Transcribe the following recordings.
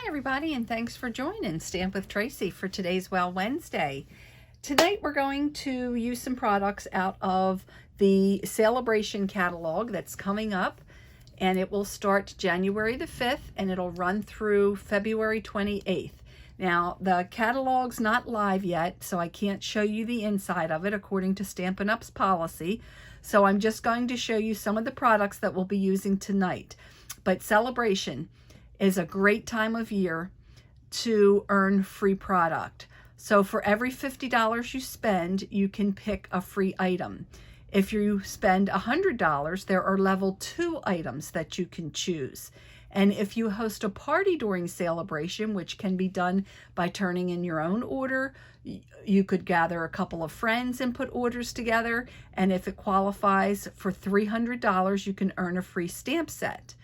Hi everybody, and thanks for joining Stamp with Tracy for today's Well Wednesday. Tonight we're going to use some products out of the Celebration catalog that's coming up, and it will start January the 5th and it'll run through February 28th. Now the catalog's not live yet, so I can't show you the inside of it according to Stampin' Up's policy. So I'm just going to show you some of the products that we'll be using tonight. But Celebration is a great time of year to earn free product. So for every $50 you spend, you can pick a free item. If you spend $100, there are level 2 items that you can choose. And if you host a party during Celebration, which can be done by turning in your own order, you could gather a couple of friends and put orders together. And if it qualifies for $300, you can earn a free stamp set.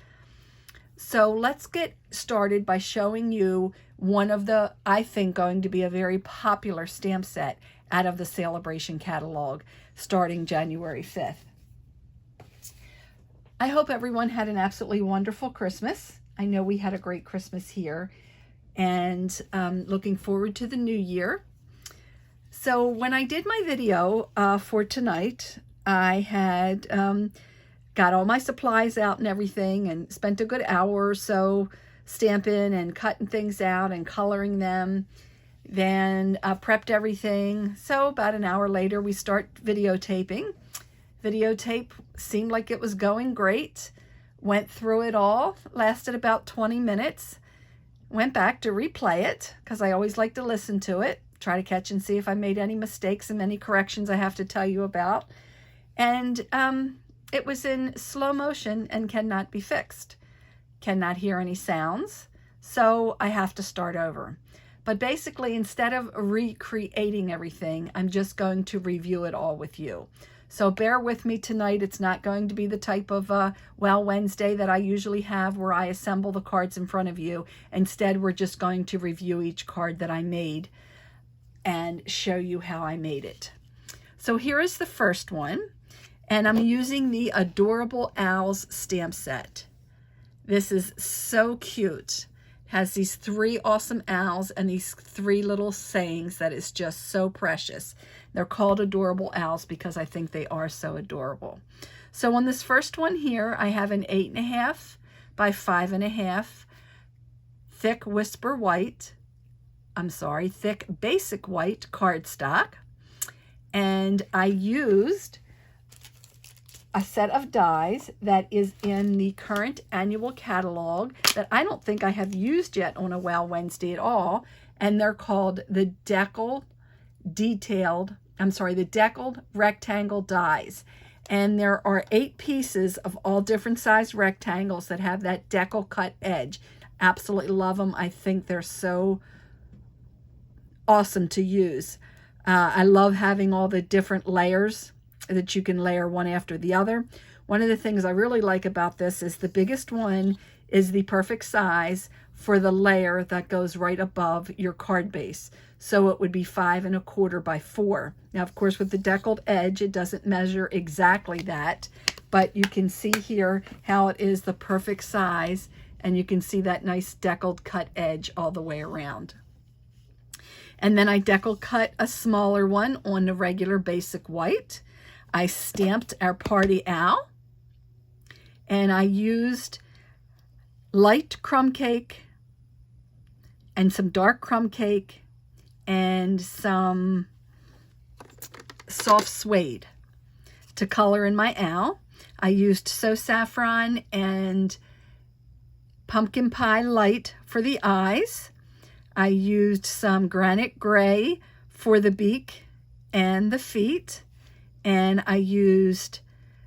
So let's get started by showing you one of the, I think, going to be a very popular stamp set out of the Celebration catalog starting January 5th. I hope everyone had an absolutely wonderful Christmas. I know we had a great Christmas here, and looking forward to the new year. So when I did my video for tonight, I had got all my supplies out and everything and spent a good hour or so stamping and cutting things out and coloring them. Then prepped everything. So about an hour later, we start videotaping. Videotape seemed like it was going great. Went through it all, lasted about 20 minutes. Went back to replay it because I always like to listen to it, try to catch and see if I made any mistakes and any corrections I have to tell you about. And it was in slow motion and cannot be fixed. Cannot hear any sounds, so I have to start over. But basically, instead of recreating everything, I'm just going to review it all with you. So bear with me tonight. It's not going to be the type of Well Wednesday that I usually have where I assemble the cards in front of you. Instead, we're just going to review each card that I made and show you how I made it. So here is the first one. And I'm using the Adorable Owls stamp set. This is so cute. Has these 3 awesome owls and these 3 little sayings that is just so precious. They're called Adorable Owls because I think they are so adorable. So on this first one here, I have an 8.5 by 5.5 thick thick basic white cardstock. And I used a set of dies that is in the current annual catalog that I don't think I have used yet on a Well Wednesday at all, and they're called the Deckled Rectangle Dies. And there are 8 pieces of all different size rectangles that have that decal cut edge. Absolutely love them. I think they're so awesome to use. I love having all the different layers that you can layer one after the other. One of the things I really like about this is the biggest one is the perfect size for the layer that goes right above your card base. So it would be 5.25 by 4. Now, of course, with the deckled edge, it doesn't measure exactly that, but you can see here how it is the perfect size, and you can see that nice deckled cut edge all the way around. And then I decal cut a smaller one on the regular basic white. I stamped our party owl, and I used light crumb cake and some dark crumb cake and some soft suede to color in my owl. I used So Saffron and Pumpkin Pie Light for the eyes. I used some Granite Gray for the beak and the feet. And I used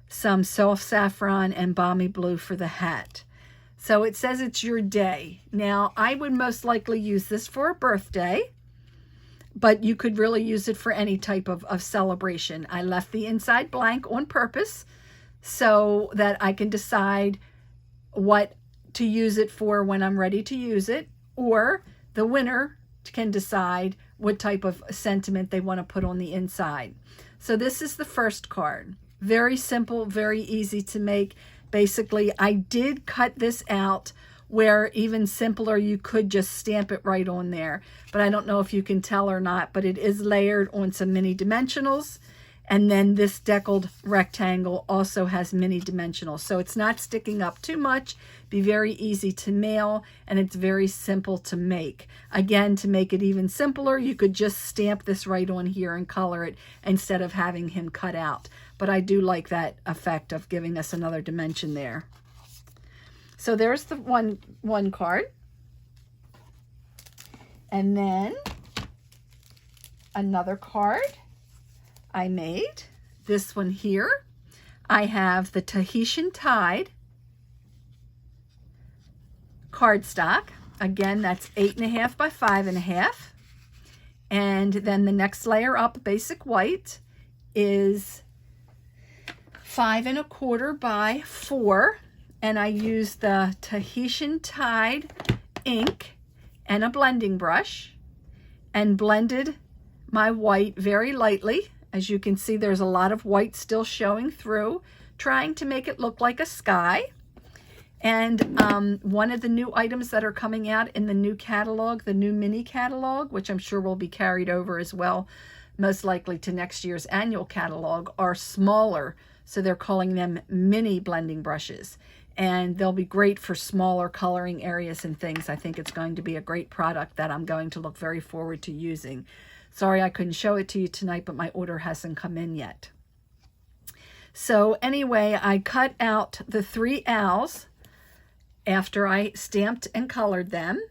some Soft Saffron and Balmy Blue for the hat. So it says it's your day. Now, I would most likely use this for a birthday, but you could really use it for any type of celebration. I left the inside blank on purpose so that I can decide what to use it for when I'm ready to use it, or the winner can decide what type of sentiment they want to put on the inside. So this is the first card. Very simple, very easy to make. Basically, I did cut this out where even simpler, you could just stamp it right on there. But I don't know if you can tell or not, but it is layered on some mini dimensionals. And then this deckled rectangle also has mini dimensionals. So it's not sticking up too much, be very easy to mail, and it's very simple to make. Again, to make it even simpler, you could just stamp this right on here and color it instead of having him cut out. But I do like that effect of giving us another dimension there. So there's the one card. And then another card I made, this one here. I have the Tahitian Tide cardstock. Again, that's 8.5 by 5.5. And then the next layer up, basic white, is 5.25 by 4. And I used the Tahitian Tide ink and a blending brush and blended my white very lightly. As you can see, there's a lot of white still showing through, trying to make it look like a sky. And one of the new items that are coming out in the new catalog, the new mini catalog, which I'm sure will be carried over as well, most likely to next year's annual catalog, are smaller. So they're calling them mini blending brushes. And they'll be great for smaller coloring areas and things. I think it's going to be a great product that I'm going to look very forward to using. Sorry I couldn't show it to you tonight, but my order hasn't come in yet. So anyway, I cut out the 3 owls after I stamped and colored them.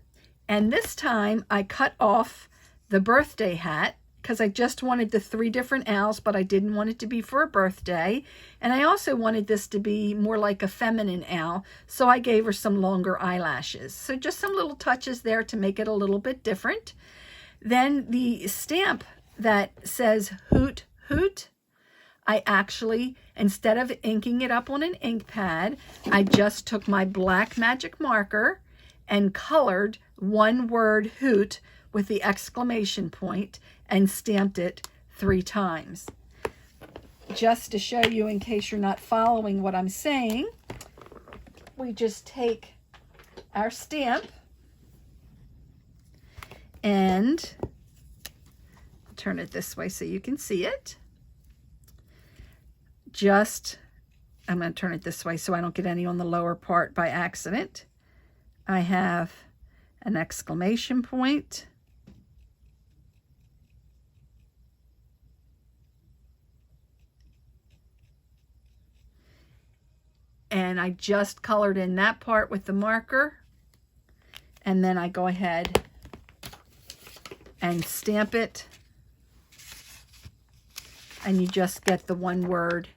And this time I cut off the birthday hat because I just wanted the 3 different owls, but I didn't want it to be for a birthday. And I also wanted this to be more like a feminine owl, so I gave her some longer eyelashes. So just some little touches there to make it a little bit different. Then the stamp that says Hoot Hoot, I actually, instead of inking it up on an ink pad, I just took my black magic marker and colored one word Hoot with the exclamation point and stamped it 3 times. Just to show you in case you're not following what I'm saying, we just take our stamp and turn it this way so you can see it. I'm going to turn it this way so I don't get any on the lower part by accident. I have an exclamation point. And I just colored in that part with the marker. And then I go ahead and stamp it. And you just get the one word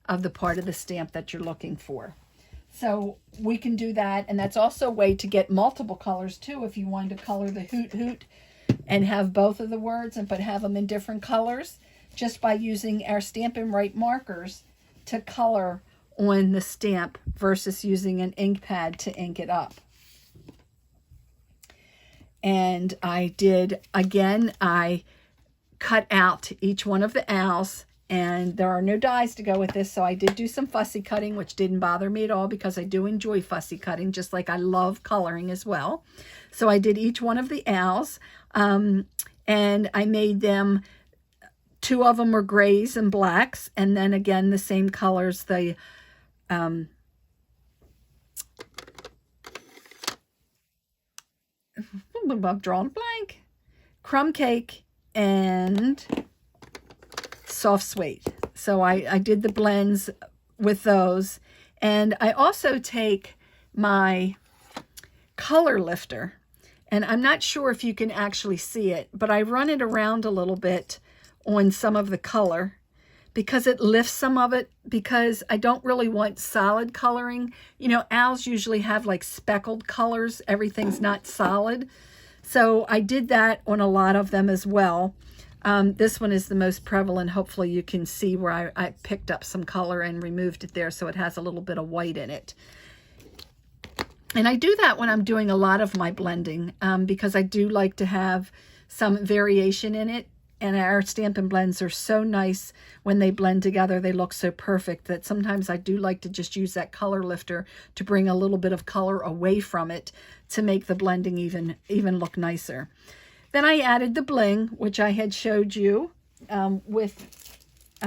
of the part of the stamp that you're looking for. So we can do that. And that's also a way to get multiple colors too. If you wanted to color the Hoot Hoot and have both of the words but have them in different colors, just by using our Stampin' Right markers to color on the stamp versus using an ink pad to ink it up. And I did, again, I cut out each one of the owls, and there are no dies to go with this, so I did do some fussy cutting, which didn't bother me at all because I do enjoy fussy cutting, just like I love coloring as well. So I did each one of the owls, and I made them, 2 of them were grays and blacks, and then again the same colors, the I've drawn a blank, crumb cake and soft suede. So I did the blends with those. And I also take my color lifter, and I'm not sure if you can actually see it, but I run it around a little bit on some of the color because it lifts some of it, because I don't really want solid coloring. You know, owls usually have like speckled colors. Everything's not solid. So I did that on a lot of them as well. This one is the most prevalent. Hopefully you can see where I picked up some color and removed it there, so it has a little bit of white in it. And I do that when I'm doing a lot of my blending because I do like to have some variation in it. And our Stampin' Blends are so nice when they blend together. They look so perfect that sometimes I do like to just use that color lifter to bring a little bit of color away from it to make the blending even look nicer. Then I added the bling, which I had showed you I'm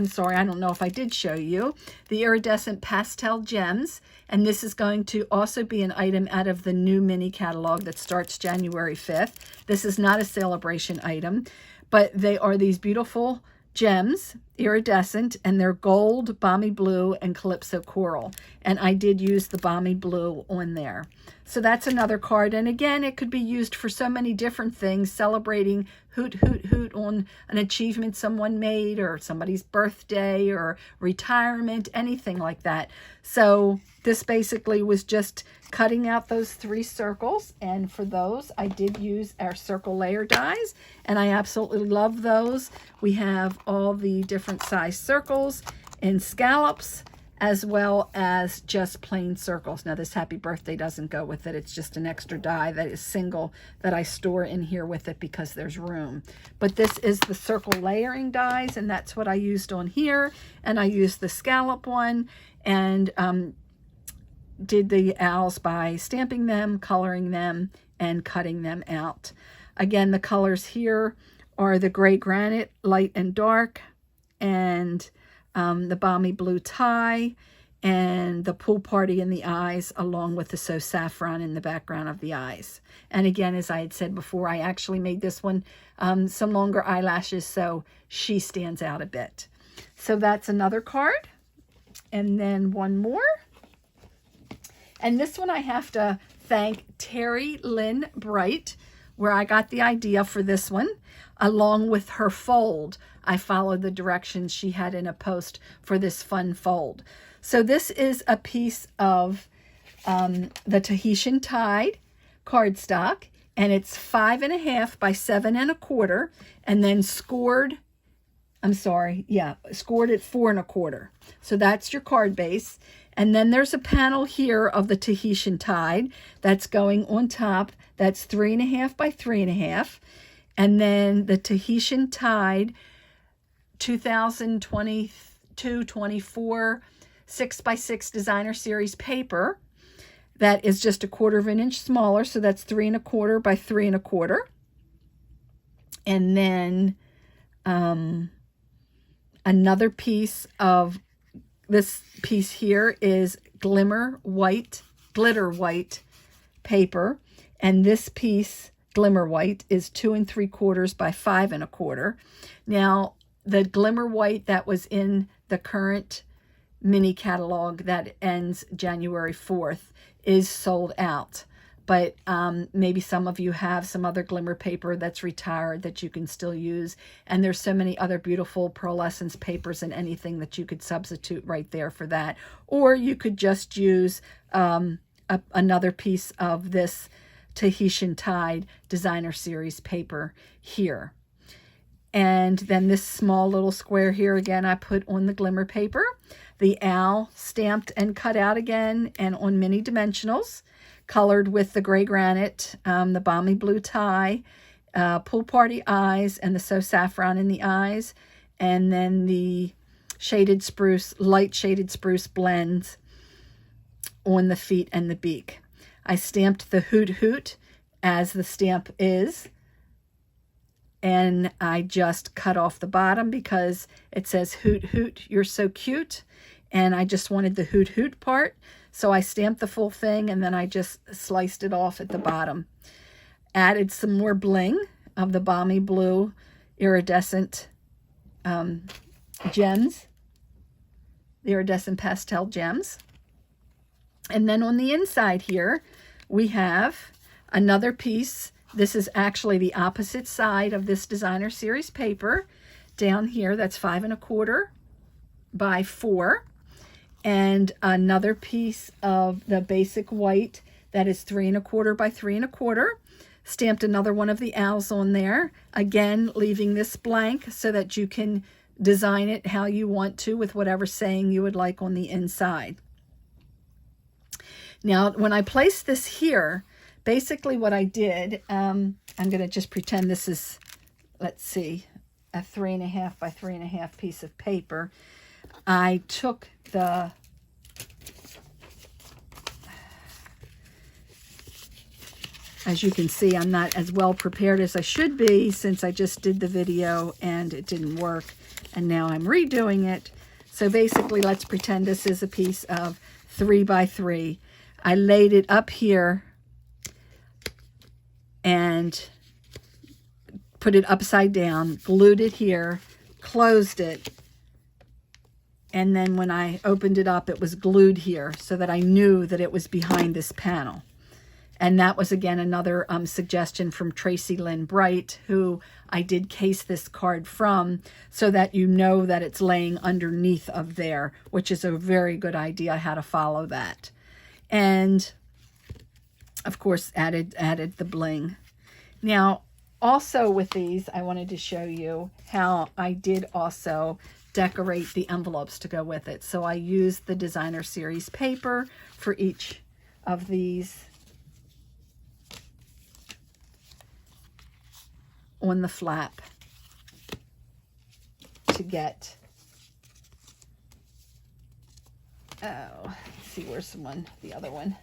sorry, I don't know if I did show you, the iridescent pastel gems. And this is going to also be an item out of the new mini catalog that starts January 5th. This is not a celebration item, but they are these beautiful gems, iridescent, and they're gold, balmy blue, and calypso coral. And I did use the balmy blue on there. So that's another card. And again, it could be used for so many different things, celebrating hoot, hoot, hoot on an achievement someone made, or somebody's birthday, or retirement, anything like that. So this basically was just cutting out those 3 circles. And for those, I did use our circle layer dies, and I absolutely love those. We have all the different size circles in scallops, as well as just plain circles. Now this happy birthday doesn't go with it. It's just an extra die that is single that I store in here with it because there's room. But this is the circle layering dies, and that's what I used on here. And I used the scallop one, and did the owls by stamping them, coloring them, and cutting them out. Again, the colors here are the gray granite, light and dark, and the balmy blue tie, and the pool party in the eyes, along with the So Saffron in the background of the eyes. And again, as I had said before, I actually made this one some longer eyelashes, so she stands out a bit. So that's another card. And then one more. And this one I have to thank Terry Lynn Bright, where I got the idea for this one. Along with her fold, I followed the directions she had in a post for this fun fold. So this is a piece of the Tahitian Tide cardstock, and it's 5.5 by 7.25, and then scored, scored at 4.25. So that's your card base. And then there's a panel here of the Tahitian Tide that's going on top. That's 3.5 by 3.5. And then the Tahitian Tide 2022-24 6x6 designer series paper. That is just 1/4 inch smaller. So that's 3.25 by 3.25. And then another piece of this piece here is glitter white paper. And this piece, glimmer white, is 2 3/4 by 5.25. Now, the glimmer white that was in the current mini catalog that ends January 4th is sold out. But maybe some of you have some other glimmer paper that's retired that you can still use. And there's so many other beautiful pearlescence papers and anything that you could substitute right there for that. Or you could just use another piece of this Tahitian Tide designer series paper here. And then this small little square here, again, I put on the glimmer paper. The owl stamped and cut out again, and on mini dimensionals, colored with the gray granite, the balmy blue tie, pool party eyes, and the So Saffron in the eyes, and then the shaded spruce, light shaded spruce blends on the feet and the beak. I stamped the hoot hoot as the stamp is, and I just cut off the bottom because it says hoot hoot, you're so cute, and I just wanted the hoot hoot part. So I stamped the full thing, and then I just sliced it off at the bottom. Added some more bling of the balmy blue iridescent gems, the iridescent pastel gems. And then on the inside here, we have another piece. This is actually the opposite side of this designer series paper. Down here, that's 5.25 by 4. And another piece of the basic white that is 3.25 by 3.25. Stamped another one of the owls on there. Again, leaving this blank so that you can design it how you want to with whatever saying you would like on the inside. Now, when I placed this here, basically what I did, I'm going to just pretend this is, let's see, a 3.5 by 3.5 piece of paper. I took the as you can see, I'm not as well prepared as I should be since I just did the video and it didn't work. And now I'm redoing it. So basically, let's pretend this is a piece of 3 by 3. I laid it up here and put it upside down, glued it here, closed it. And then when I opened it up, it was glued here so that I knew that it was behind this panel. And that was, again, another suggestion from Tracy Lynn Bright, who I did case this card from, so that you know that it's laying underneath of there, which is a very good idea how to follow that. And, of course, added the bling. Now, also with these, I wanted to show you how I did also decorate the envelopes to go with it. So I used the designer series paper for each of these on the flap to get, let's see, where's the other one.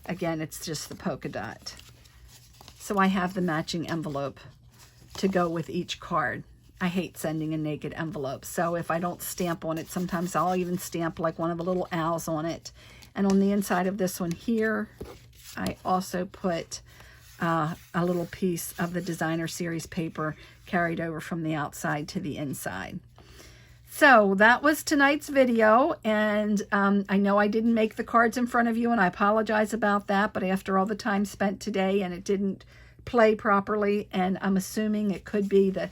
Again, it's just the polka dot. So I have the matching envelope to go with each card. I hate sending a naked envelope, so if I don't stamp on it, sometimes I'll even stamp like one of the little owls on it. And on the inside of this one here, I also put a little piece of the designer series paper carried over from the outside to the inside. So that was tonight's video, and I know I didn't make the cards in front of you, and I apologize about that, but after all the time spent today and it didn't play properly, and I'm assuming it could be the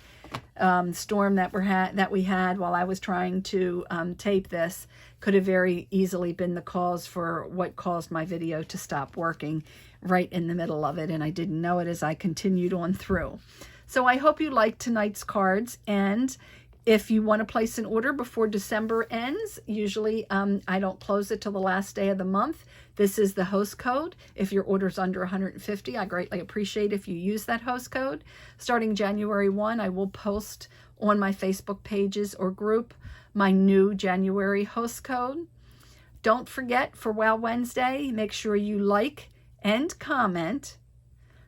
storm that we had while I was trying to tape this, could have very easily been the cause for what caused my video to stop working right in the middle of it, and I didn't know it as I continued on through. So I hope you liked tonight's cards, and if you want to place an order before December ends, usually I don't close it till the last day of the month. This is the host code. If your order's under 150, I greatly appreciate if you use that host code. Starting January 1, I will post on my Facebook pages or group my new January host code. Don't forget, for Wow Wednesday, make sure you like and comment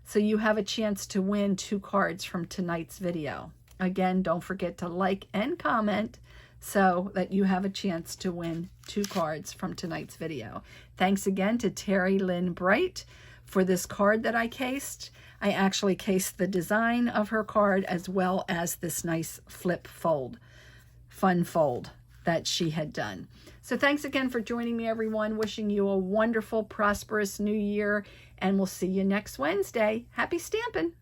so you have a chance to win 2 cards from tonight's video. Again, don't forget to like and comment so that you have a chance to win 2 cards from tonight's video. Thanks again to Terry Lynn Bright for this card that I cased. I actually cased the design of her card as well as this nice flip fold, fun fold that she had done. So thanks again for joining me, everyone. Wishing you a wonderful, prosperous new year, and we'll see you next Wednesday. Happy stamping!